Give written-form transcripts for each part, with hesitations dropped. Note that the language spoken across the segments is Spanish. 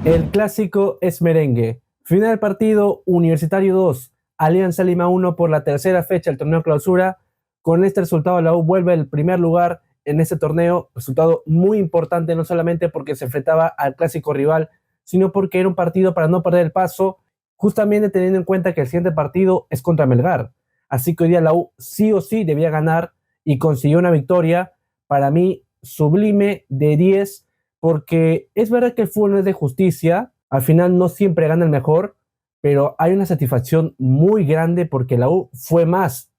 El clásico es merengue. Final del partido, Universitario 2, Alianza Lima 1 por la tercera fecha del torneo clausura. Con este resultado la U vuelve al primer lugar en este torneo, resultado muy importante no solamente porque se enfrentaba al clásico rival, sino porque era un partido para no perder el paso, justamente teniendo en cuenta que el siguiente partido es contra Melgar. Así que hoy día la U sí o sí debía ganar y consiguió una victoria, para mí, sublime de 10, porque es verdad que el fútbol no es de justicia, al final no siempre gana el mejor, pero hay una satisfacción muy grande porque la U fue más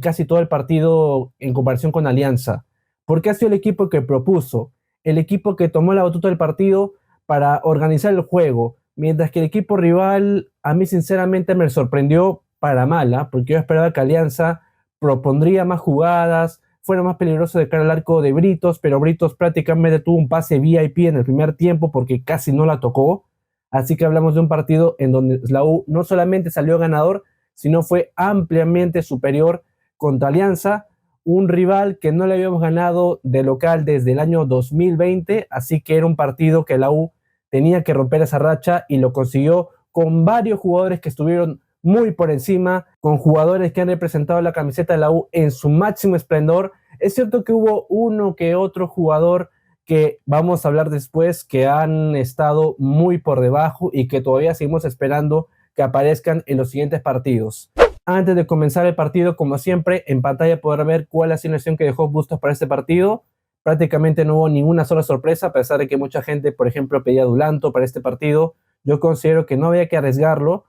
casi todo el partido en comparación con Alianza, porque ha sido el equipo que propuso, el equipo que tomó la batuta del partido para organizar el juego, mientras que el equipo rival a mí sinceramente me sorprendió para mala, porque yo esperaba que Alianza propondría más jugadas, fuera más peligroso de cara al arco de Britos, pero Britos prácticamente tuvo un pase VIP en el primer tiempo porque casi no la tocó. Así que hablamos de un partido en donde la U no solamente salió ganador, sino fue ampliamente superior contra Alianza, un rival que no le habíamos ganado de local desde el año 2020, así que era un partido que la U tenía que romper esa racha y lo consiguió con varios jugadores que estuvieron muy por encima, con jugadores que han representado la camiseta de la U en su máximo esplendor. Es cierto que hubo uno que otro jugador que vamos a hablar después, que han estado muy por debajo y que todavía seguimos esperando que aparezcan en los siguientes partidos. Antes de comenzar el partido, como siempre, en pantalla podrán ver cuál es la asignación que dejó Bustos para este partido. Prácticamente no hubo ninguna sola sorpresa, a pesar de que mucha gente, por ejemplo, pedía Dulanto para este partido. Yo considero que no había que arriesgarlo,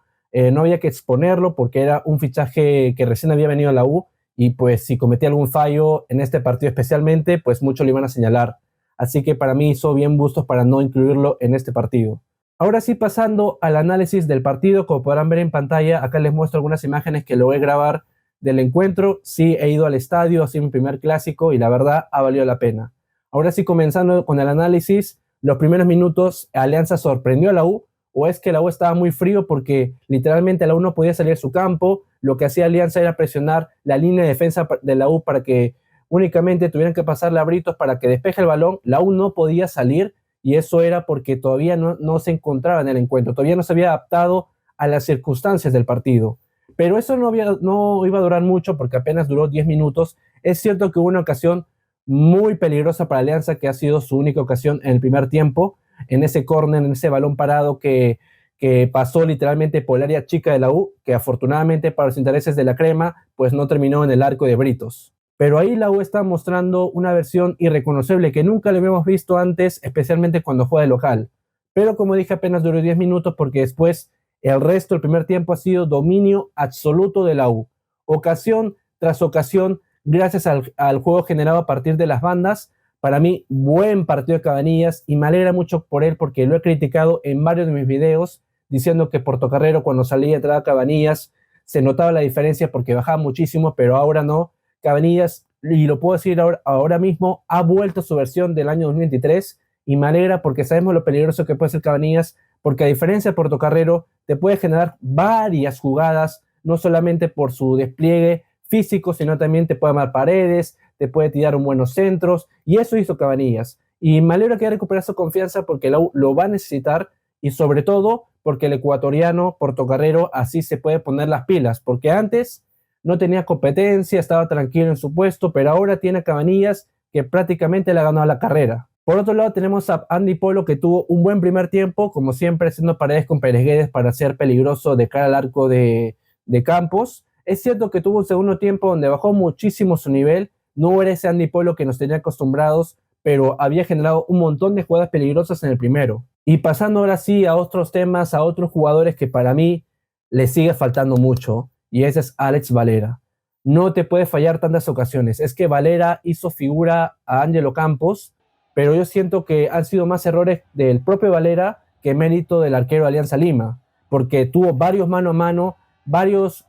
no había que exponerlo porque era un fichaje que recién había venido a la U y pues si cometía algún fallo en este partido especialmente, pues muchos lo iban a señalar. Así que para mí hizo bien Bustos para no incluirlo en este partido. Ahora sí, pasando al análisis del partido, como podrán ver en pantalla, acá les muestro algunas imágenes que logré grabar del encuentro. Sí, he ido al estadio, ha sido mi primer clásico y la verdad ha valido la pena. Ahora sí, comenzando con el análisis, los primeros minutos Alianza sorprendió a la U, o es que la U estaba muy frío porque literalmente la U no podía salir de su campo, lo que hacía Alianza era presionar la línea de defensa de la U para que únicamente tuvieran que pasarle a Britos para que despeje el balón, la U no podía salir y eso era porque todavía no se encontraba en el encuentro, todavía no se había adaptado a las circunstancias del partido. Pero eso no iba a durar mucho porque apenas duró 10 minutos. Es cierto que hubo una ocasión muy peligrosa para Alianza, que ha sido su única ocasión en el primer tiempo, en ese córner, en ese balón parado que pasó literalmente por el área chica de la U, que afortunadamente para los intereses de la crema, pues no terminó en el arco de Britos. Pero ahí la U está mostrando una versión irreconocible que nunca le habíamos visto antes, especialmente cuando juega de local. Pero como dije, apenas duró 10 minutos porque después el resto del primer tiempo ha sido dominio absoluto de la U. Ocasión tras ocasión, gracias al juego generado a partir de las bandas. Para mí, buen partido de Cabanillas y me alegra mucho por él porque lo he criticado en varios de mis videos diciendo que Portocarrero cuando salía y entraba Cabanillas se notaba la diferencia porque bajaba muchísimo, pero ahora no. Cabanillas, y lo puedo decir ahora mismo, ha vuelto a su versión del año 2023 y me alegra porque sabemos lo peligroso que puede ser Cabanillas, porque a diferencia de Portocarrero, te puede generar varias jugadas, no solamente por su despliegue físico, sino también te puede armar paredes, te puede tirar un buenos centros, y eso hizo Cabanillas. Y me alegra que haya recuperado su confianza porque lo va a necesitar y sobre todo porque el ecuatoriano Portocarrero así se puede poner las pilas, porque antes no tenía competencia, estaba tranquilo en su puesto, pero ahora tiene Cabanillas que prácticamente le ha ganado la carrera. Por otro lado tenemos a Andy Polo que tuvo un buen primer tiempo, como siempre haciendo paredes con Pérez Guedes para ser peligroso de cara al arco de Campos. Es cierto que tuvo un segundo tiempo donde bajó muchísimo su nivel, no era ese Andy Polo que nos tenía acostumbrados, pero había generado un montón de jugadas peligrosas en el primero. Y pasando ahora sí a otros temas, a otros jugadores que para mí le sigue faltando mucho, y ese es Alex Valera. No te puede fallar tantas ocasiones. Es que Valera hizo figura a Ángelo Campos, pero yo siento que han sido más errores del propio Valera que mérito del arquero Alianza Lima, porque tuvo varios mano a mano, varios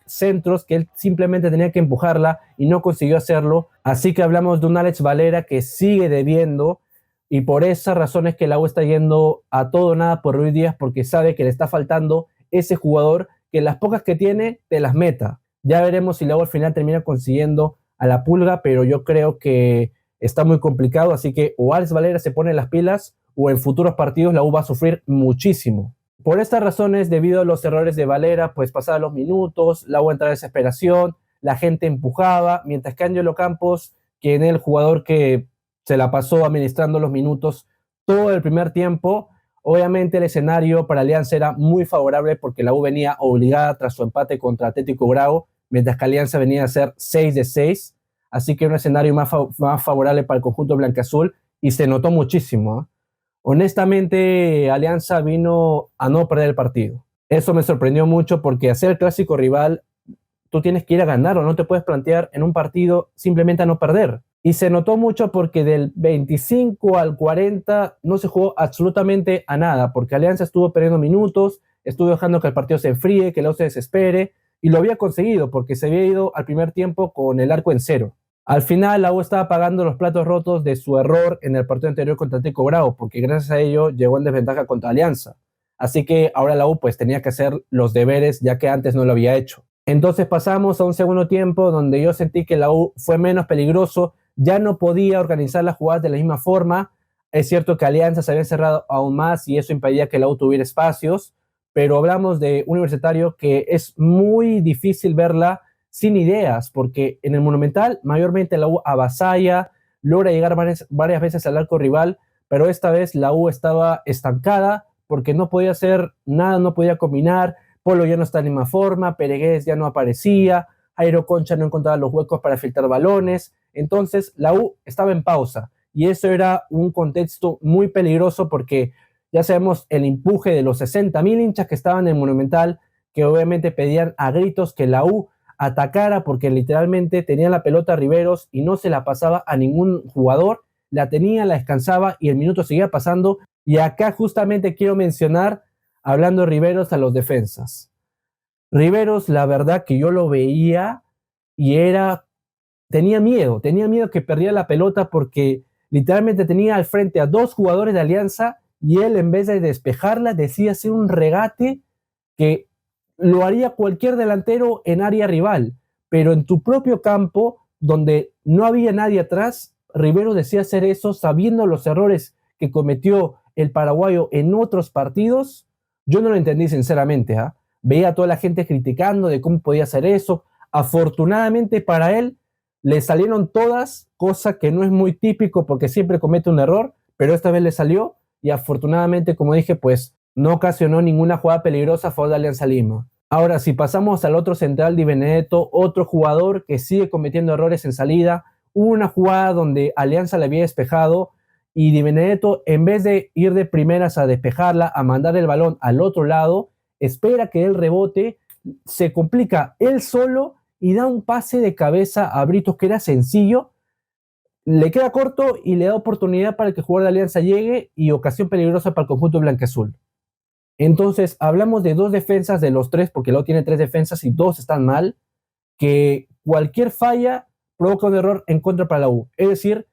centros que él simplemente tenía que empujarla y no consiguió hacerlo. Así que hablamos de un Alex Valera que sigue debiendo y por esa razón es que la U está yendo a todo o nada por Ruiz Díaz porque sabe que le está faltando ese jugador que las pocas que tiene te las meta. Ya veremos si la U al final termina consiguiendo a la Pulga, pero yo creo que está muy complicado, así que o Alex Valera se pone las pilas o en futuros partidos la U va a sufrir muchísimo. Por estas razones, debido a los errores de Valera, pues pasaban los minutos, la U entraba en desesperación, la gente empujaba, mientras que Ángelo Campos, que era el jugador que se la pasó administrando los minutos todo el primer tiempo, obviamente el escenario para Alianza era muy favorable porque la U venía obligada tras su empate contra Atlético Grau, mientras que Alianza venía a ser 6 de 6, así que era un escenario más favorable para el conjunto blanquiazul y se notó muchísimo, ¿eh? Honestamente, Alianza vino a no perder el partido. Eso me sorprendió mucho porque hacer el clásico rival, tú tienes que ir a ganar o no te puedes plantear en un partido simplemente a no perder. Y se notó mucho porque del 25 al 40 no se jugó absolutamente a nada, porque Alianza estuvo perdiendo minutos, estuvo dejando que el partido se enfríe, que el otro se desespere, y lo había conseguido porque se había ido al primer tiempo con el arco en cero. Al final, la U estaba pagando los platos rotos de su error en el partido anterior contra Atlético Grau, porque gracias a ello llegó en desventaja contra Alianza. Así que ahora la U pues tenía que hacer los deberes, ya que antes no lo había hecho. Entonces pasamos a un segundo tiempo donde yo sentí que la U fue menos peligroso, ya no podía organizar las jugadas de la misma forma. Es cierto que Alianza se había cerrado aún más y eso impedía que la U tuviera espacios, pero hablamos de un Universitario que es muy difícil verla sin ideas, porque en el Monumental mayormente la U avasalla, logra llegar varias veces al arco rival, pero esta vez la U estaba estancada porque no podía hacer nada, no podía combinar, Polo ya no está en la misma forma, Peregués ya no aparecía, Jairo Concha no encontraba los huecos para filtrar balones, entonces la U estaba en pausa y eso era un contexto muy peligroso porque ya sabemos el empuje de los 60,000 hinchas que estaban en el Monumental, que obviamente pedían a gritos que la U atacara porque literalmente tenía la pelota Riveros y no se la pasaba a ningún jugador, la tenía, la descansaba y el minuto seguía pasando. Y acá justamente quiero mencionar, hablando de Riveros, a los defensas. Riveros, la verdad que yo lo veía y tenía miedo que perdiera la pelota porque literalmente tenía al frente a dos jugadores de Alianza y él en vez de despejarla decía hacer un regate que lo haría cualquier delantero en área rival, pero en tu propio campo, donde no había nadie atrás, Rivero decía hacer eso sabiendo los errores que cometió el paraguayo en otros partidos. Yo no lo entendí sinceramente, ¿eh? Veía a toda la gente criticando de cómo podía hacer eso. Afortunadamente para él le salieron todas, cosa que no es muy típico porque siempre comete un error, pero esta vez le salió y afortunadamente, como dije, pues no ocasionó ninguna jugada peligrosa a favor de Alianza Lima. Ahora, si pasamos al otro central, Di Benedetto, otro jugador que sigue cometiendo errores en salida, hubo una jugada donde Alianza le había despejado y Di Benedetto, en vez de ir de primeras a despejarla, a mandar el balón al otro lado, espera que él rebote, se complica él solo y da un pase de cabeza a Britos que era sencillo, le queda corto y le da oportunidad para que el jugador de Alianza llegue y ocasión peligrosa para el conjunto blanquiazul. Entonces, hablamos de dos defensas de los tres, porque luego tiene tres defensas y dos están mal, que cualquier falla provoca un error en contra para la U. Es decir,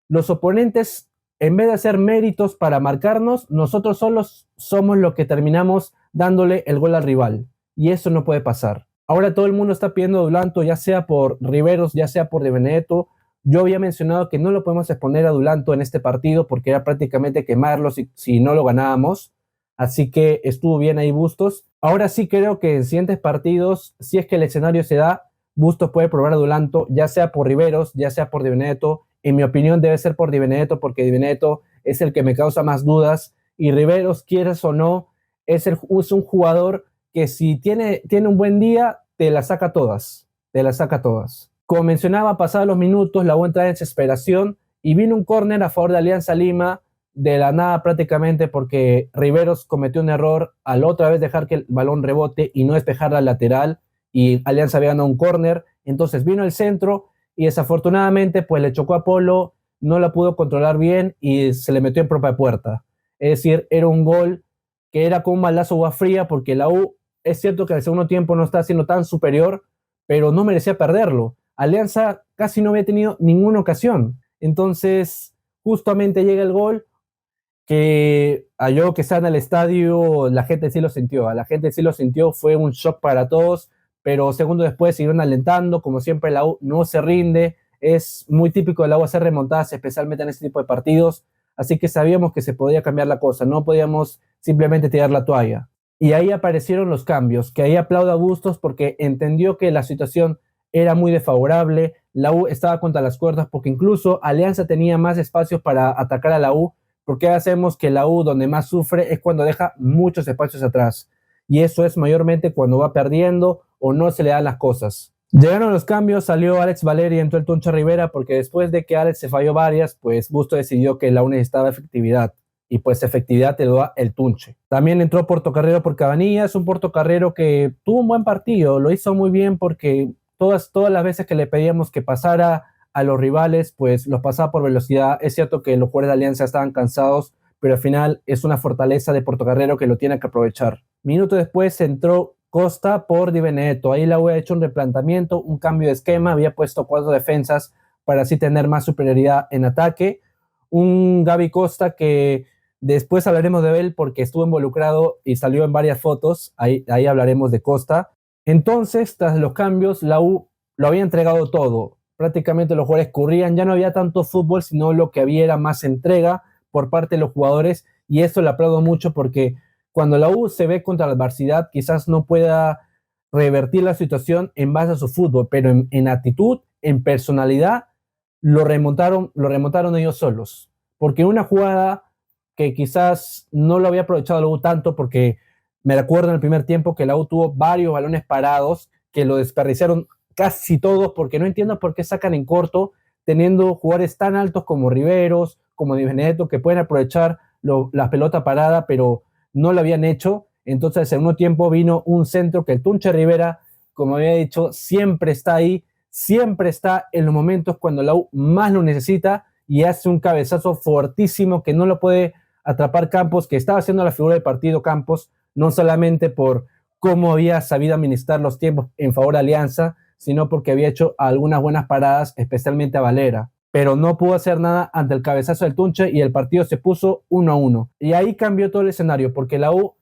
los oponentes, en vez de hacer méritos para marcarnos, nosotros solos somos los que terminamos dándole el gol al rival. Y eso no puede pasar. Ahora todo el mundo está pidiendo Dulanto, ya sea por Riveros, ya sea por Di Benedetto. Yo había mencionado que no lo podemos exponer a Dulanto en este partido porque era prácticamente quemarlo si no lo ganábamos. Así que estuvo bien ahí Bustos. Ahora sí creo que en siguientes partidos, si es que el escenario se da, Bustos puede probar a Dulanto, ya sea por Riveros, ya sea por Di Benedetto. En mi opinión debe ser por Di Benedetto porque Di Benedetto es el que me causa más dudas y Riveros, quieras o no, es un jugador que si tiene un buen día, te la saca todas, Como mencionaba, pasados los minutos, la U entra en desesperación y vino un córner a favor de Alianza Lima, de la nada prácticamente porque Riveros cometió un error al otra vez dejar que el balón rebote y no despejar la lateral y Alianza había ganado un córner, entonces vino el centro y desafortunadamente pues le chocó a Polo, no la pudo controlar bien y se le metió en propia puerta. Es decir, era un gol que era como un malazo agua fría porque la U es cierto que al segundo tiempo no está siendo tan superior, pero no merecía perderlo. Alianza casi no había tenido ninguna ocasión, entonces justamente llega el gol que a yo que estaba en el estadio, la gente sí lo sintió, fue un shock para todos, pero segundo después siguieron alentando, como siempre la U no se rinde, es muy típico de la U hacer remontadas, especialmente en este tipo de partidos, así que sabíamos que se podía cambiar la cosa, no podíamos simplemente tirar la toalla. Y ahí aparecieron los cambios, que ahí aplaudo a Bustos porque entendió que la situación era muy desfavorable, la U estaba contra las cuerdas porque incluso Alianza tenía más espacios para atacar a la U, porque hacemos que la U donde más sufre es cuando deja muchos espacios atrás, y eso es mayormente cuando va perdiendo o no se le dan las cosas. Llegaron los cambios, salió Alex Valeri y entró el Tunche Rivera, porque después de que Alex se falló varias, pues Busto decidió que la U necesitaba efectividad, y pues efectividad te lo da el Tunche. También entró Portocarrero por Cabanillas, un Portocarrero que tuvo un buen partido, lo hizo muy bien porque todas las veces que le pedíamos que pasara a los rivales, pues los pasaba por velocidad. Es cierto que los jugadores de Alianza estaban cansados, pero al final es una fortaleza de Portocarrero que lo tiene que aprovechar. Minuto después entró Costa por Di Benedetto. Ahí la U ha hecho un replanteamiento, un cambio de esquema, había puesto 4 defensas para así tener más superioridad en ataque. Un Gaby Costa que después hablaremos de él porque estuvo involucrado y salió en varias fotos, ahí hablaremos de Costa. Entonces, tras los cambios, la U lo había entregado todo. Prácticamente los jugadores corrían, ya no había tanto fútbol, sino lo que había era más entrega por parte de los jugadores, y eso le aplaudo mucho porque cuando la U se ve contra la adversidad, quizás no pueda revertir la situación en base a su fútbol, pero en actitud, en personalidad, lo remontaron ellos solos. Porque una jugada que quizás no lo había aprovechado la U tanto, porque me recuerdo en el primer tiempo que la U tuvo varios balones parados que lo desperdiciaron casi todos, porque no entiendo por qué sacan en corto, teniendo jugadores tan altos como Riveros, como Di Benedetto, que pueden aprovechar la pelota parada, pero no lo habían hecho. Entonces, en segundo tiempo vino un centro que el Tunche Rivera, como había dicho, siempre está ahí, siempre está en los momentos cuando la U más lo necesita, y hace un cabezazo fortísimo que no lo puede atrapar Campos, que estaba haciendo la figura del partido Campos, no solamente por cómo había sabido administrar los tiempos en favor de Alianza, sino porque había hecho algunas buenas paradas, especialmente a Valera. Pero no pudo hacer nada ante el cabezazo del Tunche y el partido se puso 1-1. Y ahí cambió todo el escenario, porque la U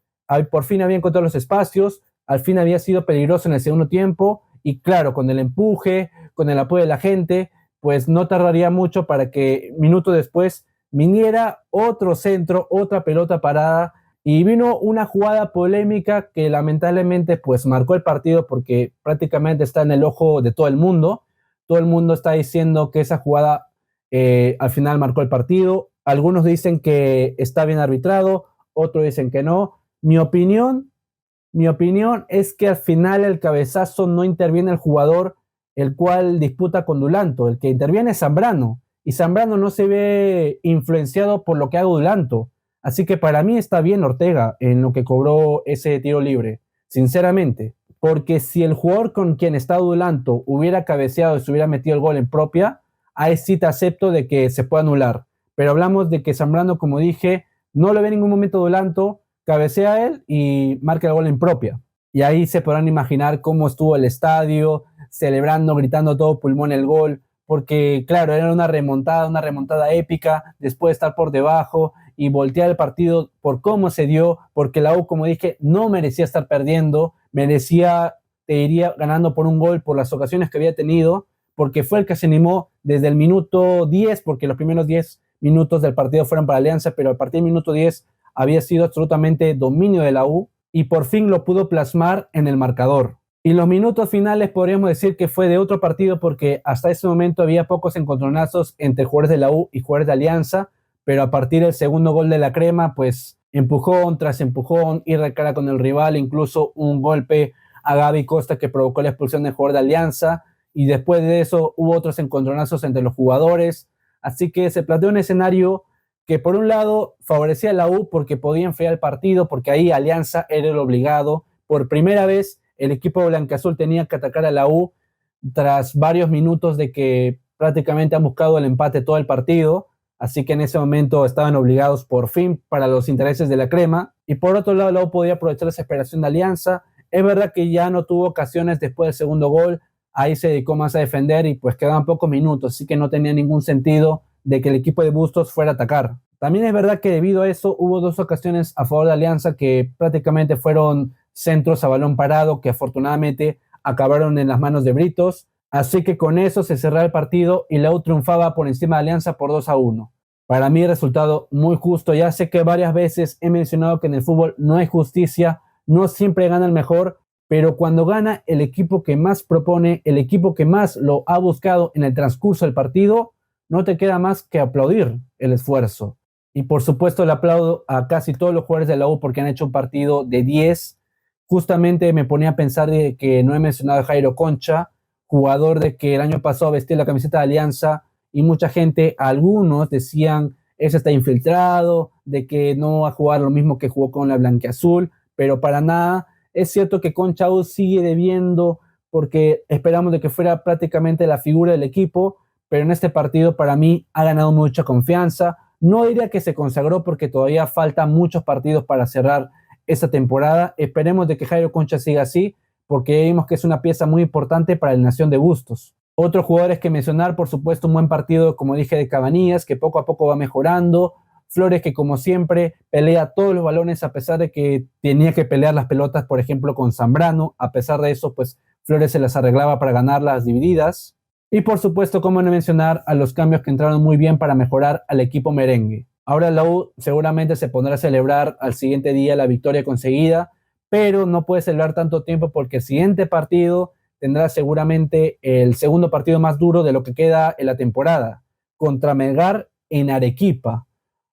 por fin había encontrado los espacios, al fin había sido peligroso en el segundo tiempo, y claro, con el empuje, con el apoyo de la gente, pues no tardaría mucho para que minutos después viniera otro centro, otra pelota parada, y vino una jugada polémica que lamentablemente pues marcó el partido porque prácticamente está en el ojo de todo el mundo. Todo el mundo está diciendo que esa jugada al final marcó el partido. Algunos dicen que está bien arbitrado, otros dicen que no. Mi opinión es que al final el cabezazo no interviene el jugador el cual disputa con Dulanto. El que interviene es Zambrano, y Zambrano no se ve influenciado por lo que haga Dulanto. Así que para mí está bien Ortega en lo que cobró ese tiro libre, sinceramente. Porque si el jugador con quien está Dulanto hubiera cabeceado y se hubiera metido el gol en propia, ahí sí te acepto de que se pueda anular. Pero hablamos de que Zambrano, como dije, no le ve en ningún momento Dulanto, cabecea él y marca el gol en propia. Y ahí se podrán imaginar cómo estuvo el estadio, celebrando, gritando todo pulmón el gol, porque claro, era una remontada épica, después de estar por debajo y voltear el partido por cómo se dio, porque la U, como dije, no merecía estar perdiendo, merecía, te diría, ganando por un gol por las ocasiones que había tenido, porque fue el que se animó desde el minuto 10, porque los primeros 10 minutos del partido fueron para Alianza, pero a partir del minuto 10 había sido absolutamente dominio de la U, y por fin lo pudo plasmar en el marcador. Y los minutos finales podríamos decir que fue de otro partido, porque hasta ese momento había pocos encontronazos entre jugadores de la U y jugadores de Alianza, pero a partir del segundo gol de la Crema, pues empujón tras empujón, ir de cara con el rival, incluso un golpe a Gaby Costa que provocó la expulsión del jugador de Alianza, y después de eso hubo otros encontronazos entre los jugadores, así que se planteó un escenario que por un lado favorecía a la U porque podía enfriar el partido, porque ahí Alianza era el obligado. Por primera vez el equipo blancaazul tenía que atacar a la U tras varios minutos de que prácticamente han buscado el empate todo el partido, así que en ese momento estaban obligados por fin para los intereses de la Crema. Y por otro lado, la U podía aprovechar la desesperación de Alianza. Es verdad que ya no tuvo ocasiones después del segundo gol, ahí se dedicó más a defender y pues quedaban pocos minutos, así que no tenía ningún sentido de que el equipo de Bustos fuera a atacar. También es verdad que debido a eso hubo 2 ocasiones a favor de Alianza que prácticamente fueron centros a balón parado que afortunadamente acabaron en las manos de Britos, así que con eso se cerraba el partido y la U triunfaba por encima de Alianza por 2-1. Para mí, resultado muy justo. Ya sé que varias veces he mencionado que en el fútbol no hay justicia, no siempre gana el mejor, pero cuando gana el equipo que más propone, el equipo que más lo ha buscado en el transcurso del partido, no te queda más que aplaudir el esfuerzo. Y por supuesto le aplaudo a casi todos los jugadores de la U porque han hecho un partido de 10. Justamente me ponía a pensar de que no he mencionado a Jairo Concha, jugador de que el año pasado vestía la camiseta de Alianza y mucha gente, algunos decían, ese está infiltrado, de que no va a jugar lo mismo que jugó con la blanquiazul, pero para nada. Es cierto que Concha aún sigue debiendo porque esperamos de que fuera prácticamente la figura del equipo, pero en este partido para mí ha ganado mucha confianza. No diría que se consagró porque todavía faltan muchos partidos para cerrar esta temporada. Esperemos de que Jairo Concha siga así porque vimos que es una pieza muy importante para el Nación de Bustos. Otros jugadores que mencionar, por supuesto, un buen partido, como dije, de Cabanillas, que poco a poco va mejorando. Flores, que como siempre pelea todos los balones, a pesar de que tenía que pelear las pelotas, por ejemplo, con Zambrano. A pesar de eso, pues Flores se las arreglaba para ganar las divididas. Y por supuesto, como no mencionar a los cambios que entraron muy bien para mejorar al equipo merengue. Ahora la U seguramente se pondrá a celebrar al siguiente día la victoria conseguida, pero no puede celebrar tanto tiempo porque el siguiente partido tendrá seguramente el segundo partido más duro de lo que queda en la temporada, contra Melgar en Arequipa.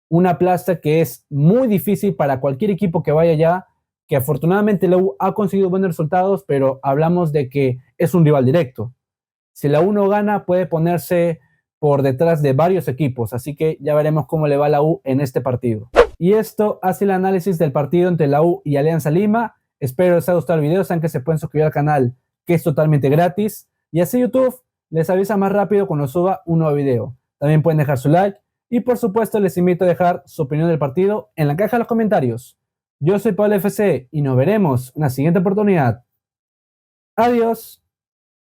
Una plaza que es muy difícil para cualquier equipo que vaya allá, que afortunadamente la U ha conseguido buenos resultados, pero hablamos de que es un rival directo. Si la U no gana, puede ponerse por detrás de varios equipos, así que ya veremos cómo le va a la U en este partido. Y esto hace el análisis del partido entre la U y Alianza Lima. Espero les haya gustado el video, saben que se pueden suscribir al canal, que es totalmente gratis, y así YouTube les avisa más rápido cuando suba un nuevo video. También pueden dejar su like, y por supuesto les invito a dejar su opinión del partido en la caja de los comentarios. Yo soy Pablo FC, y nos veremos en la siguiente oportunidad. Adiós.